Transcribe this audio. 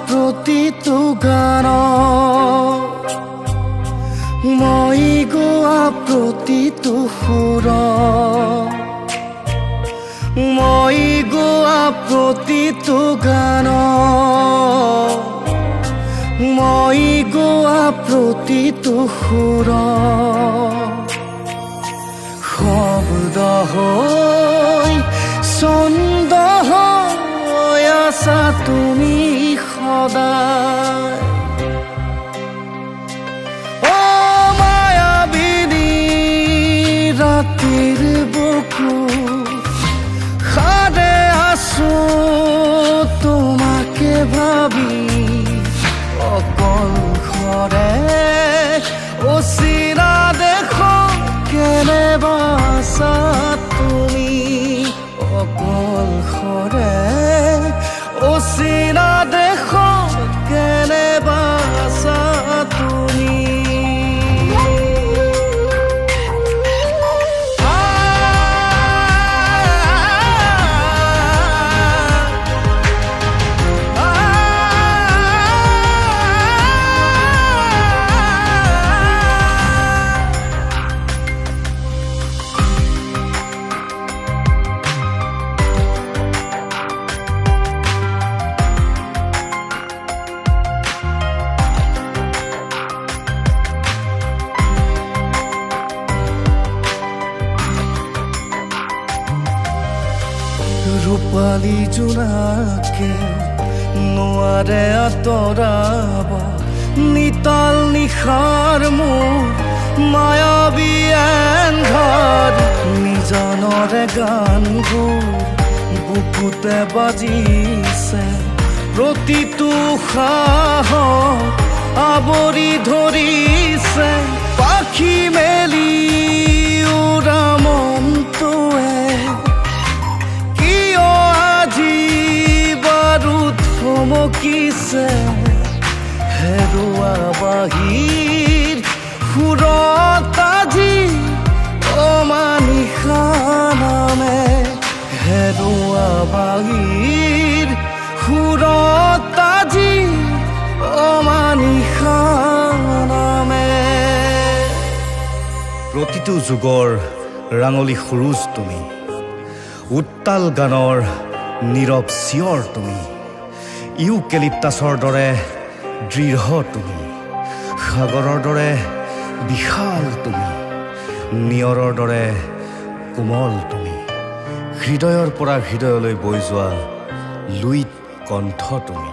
প্ৰতিটো গান মই গোৱা প্ৰতিটো সুৰ মই গোৱা প্ৰতিটো গান মই গোৱা প্ৰতিটো সুৰ শব্দ হৈ ছন্দ হৈ আছা তুমি সদায় অ মায়াবিনী ৰাতিৰ বুকু সাৰে আছো তোমাকে ভাবি অকল খৰে অচিনা দেশ কেনেবা আছা তুমি অকল খৰে অচিনা দেশ কেনেবা আছা তুমি ৰূপালী জোনাকে নোৱাৰে আঁতৰাব নিতাল নিশাৰ মোৰ মায়াবী এন্ধাৰ নিজানৰে গানবোৰ বুকুতে বাজিছে প্ৰতিটো সাহস আৱৰি ধৰিছে পাখি মেলি উৰা মনটোৱে চমকিছে হেৰুৱা বাহিৰ সুৰত আজি অমানিশা নামে হেৰুৱা বাহিৰ সুৰত আজি অমানিশা নামে প্ৰতিটো যুগৰ ৰাঙলী সুৰুজ তুমি উত্তাল গানৰ নীৰৱ চিঞৰ তুমি ইউকেলিপ্টাছৰ দৰে দৃঢ় তুমি সাগৰৰ দৰে বিশাল তুমি নিয়ৰৰ দৰে কোমল তুমি হৃদয়ৰ পৰা হৃদয়লৈ বৈ যোৱা লুইত কণ্ঠ তুমি